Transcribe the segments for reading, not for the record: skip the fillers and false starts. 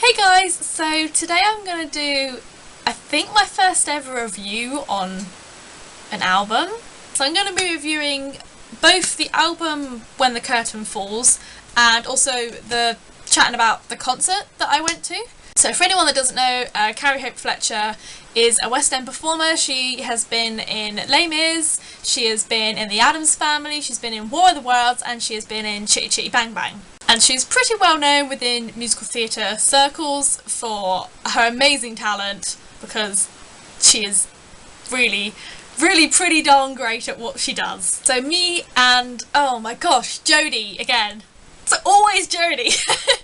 Hey guys, so today I'm going to do, I think, my first ever review on an album. So I'm going to be reviewing both the album When the Curtain Falls and also chatting about the concert that I went to. So for anyone that doesn't know, Carrie Hope Fletcher is a West End performer. She has been in Les Mis, she has been in The Addams Family, she's been in War of the Worlds, and she has been in Chitty Chitty Bang Bang. And she's pretty well known within musical theatre circles for her amazing talent, because she is really pretty darn great at what she does. So me and, oh my gosh, Jodie again. It's always Jodie.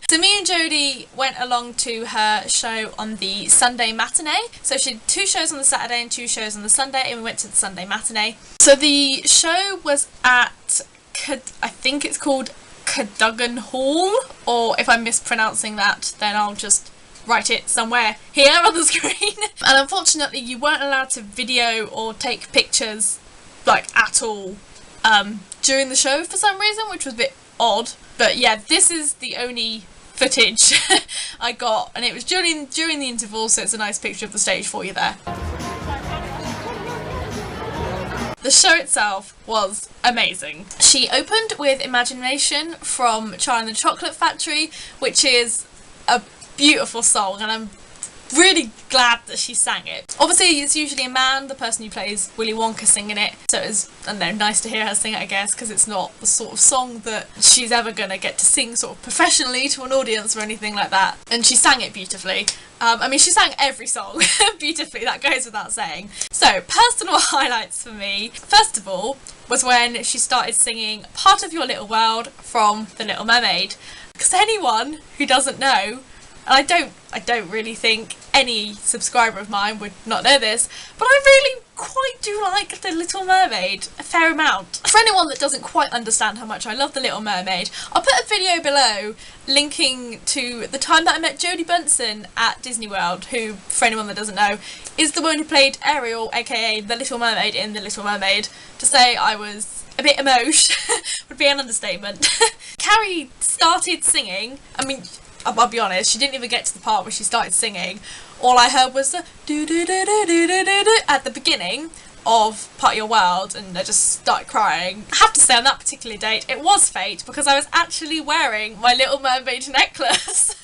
So me and Jodie went along to her show on the Sunday matinee. So she did 2 shows on the Saturday and 2 shows on the Sunday, and we went to the Sunday matinee. So the show was at, I think it's called Cadogan Hall, or if I'm mispronouncing that, then I'll just write it somewhere here on the screen. And unfortunately you weren't allowed to video or take pictures like at all during the show for some reason, which was a bit odd. But yeah, this is the only footage I got, and it was during the interval, so it's a nice picture of the stage for you there. The show itself was amazing. She opened with Imagination from Charlie and the Chocolate Factory, which is a beautiful song, and I'm really glad that she sang it. Obviously it's usually a man, the person who plays Willy Wonka, singing it, so it was, I don't know, nice to hear her sing it, I guess, because it's not the sort of song that she's ever going to get to sing sort of professionally to an audience or anything like that, and she sang it beautifully. I mean, she sang every song beautifully, that goes without saying. So, personal highlights for me, first of all, was when she started singing Part of Your Little World from The Little Mermaid. Because anyone who doesn't know, and I don't really think any subscriber of mine would not know this, but I really quite do like The Little Mermaid a fair amount. For anyone that doesn't quite understand how much I love The Little Mermaid, I'll put a video below linking to the time that I met Jodie Benson at Disney World, who, for anyone that doesn't know, is the woman who played Ariel, aka The Little Mermaid in The Little Mermaid. To say I was a bit emotional would be an understatement. Carrie started singing, I mean, I'll be honest, she didn't even get to the part where she started singing. All I heard was the do-do-do-do-do-do-do-do at the beginning of Part of Your World, and I just started crying. I have to say, on that particular date, it was fate, because I was actually wearing my Little Mermaid necklace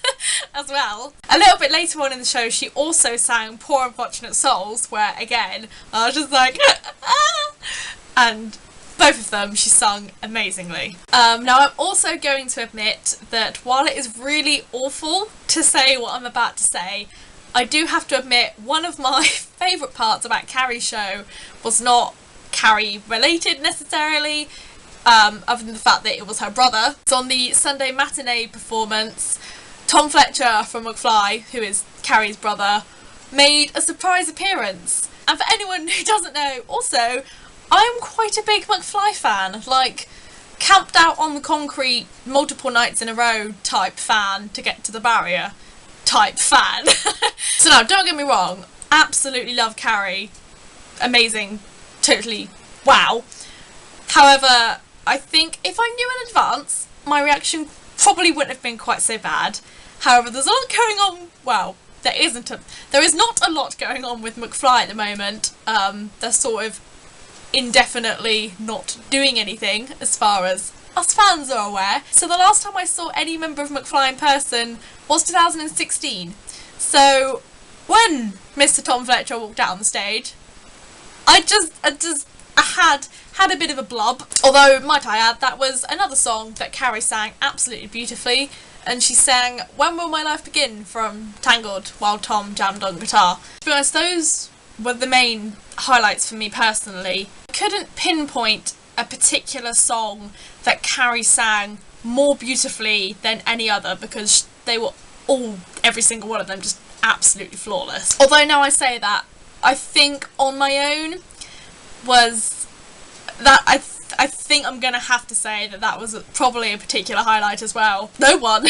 as well. A little bit later on in the show, she also sang Poor Unfortunate Souls, where, again, I was just like, ah! And both of them she sung amazingly. Now I'm also going to admit that while it is really awful to say what I'm about to say, I do have to admit one of my favourite parts about Carrie's show was not Carrie related necessarily, other than the fact that it was her brother. So on the Sunday matinee performance, Tom Fletcher from McFly, who is Carrie's brother, made a surprise appearance. And for anyone who doesn't know, also, I'm quite a big McFly fan, like camped out on the concrete multiple nights in a row type fan to get to the barrier type fan. So no, don't get me wrong, absolutely love Carrie, amazing, totally wow. However, I think if I knew in advance, my reaction probably wouldn't have been quite so bad. However, there's a lot going on, well, there is not a lot going on with McFly at the moment. They're sort of indefinitely not doing anything as far as us fans are aware. So the last time I saw any member of McFly in person was 2016. So when Mr. Tom Fletcher walked out on the stage, I had a bit of a blub. Although, might I add, that was another song that Carrie sang absolutely beautifully, and she sang When Will My Life Begin from Tangled while Tom jammed on guitar. To be honest, those were the main highlights for me personally. I couldn't pinpoint a particular song that Carrie sang more beautifully than any other, because they were every single one of them just absolutely flawless. Although now I say that, I think On My Own was that, I think I'm gonna have to say that was probably a particular highlight as well. No one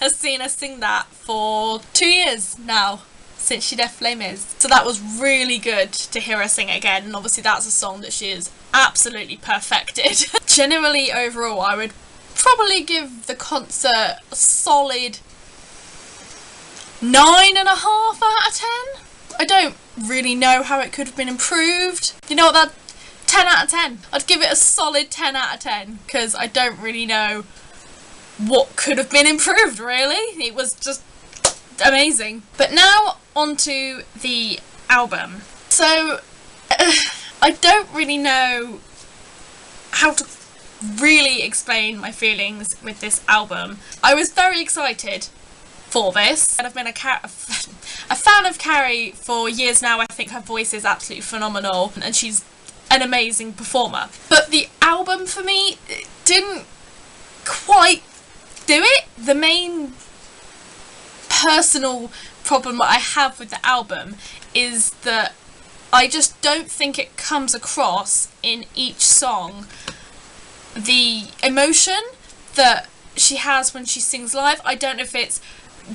has seen her sing that for 2 years now, since she left Les Mis. So that was really good to hear her sing it again, and obviously that's a song that she has absolutely perfected. Generally, overall, I would probably give the concert a solid 9.5 out of 10. I don't really know how it could have been improved. You know what, that 10 out of 10. I'd give it a solid 10 out of 10 because I don't really know what could have been improved, really. It was just amazing. But now onto the album. So I don't really know how to really explain my feelings with this album. I was very excited for this, and I've been a fan of Carrie for years now. I think her voice is absolutely phenomenal and she's an amazing performer. But the album for me didn't quite do it. The main personal problem I have with the album is that I just don't think it comes across in each song the emotion that she has when she sings live. I don't know if it's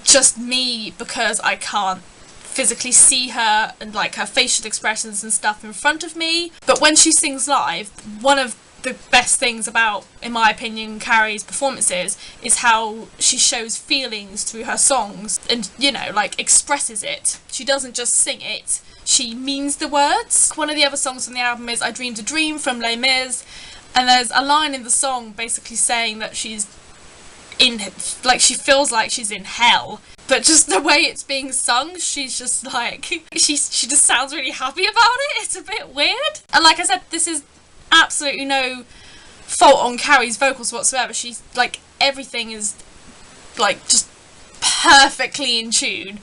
just me because I can't physically see her and like her facial expressions and stuff in front of me, but when she sings live, one of the best things about, in my opinion, Carrie's performances is how she shows feelings through her songs and, you know, like expresses it. She doesn't just sing it, she means the words. One of the other songs on the album is I Dreamed a Dream from Les Mis, and there's a line in the song basically saying that she's in, like, she feels like she's in hell, but just the way it's being sung, she's just like, she just sounds really happy about it. It's a bit weird. And like I said, this is absolutely no fault on Carrie's vocals whatsoever. She's like, everything is like just perfectly in tune,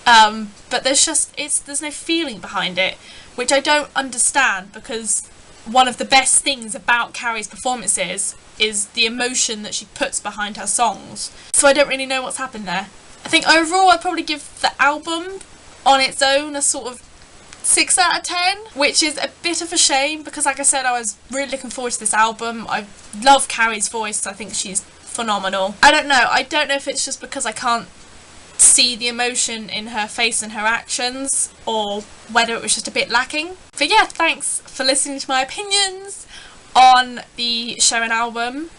but there's no feeling behind it, which I don't understand, because one of the best things about Carrie's performances is the emotion that she puts behind her songs. So I don't really know what's happened there. I think overall I'd probably give the album on its own a sort of 6 out of 10, which is a bit of a shame because, like I said, I was really looking forward to this album. I love Carrie's voice. I think she's phenomenal. I don't know if it's just because I can't see the emotion in her face and her actions, or whether it was just a bit lacking. But yeah, thanks for listening to my opinions on the show and album.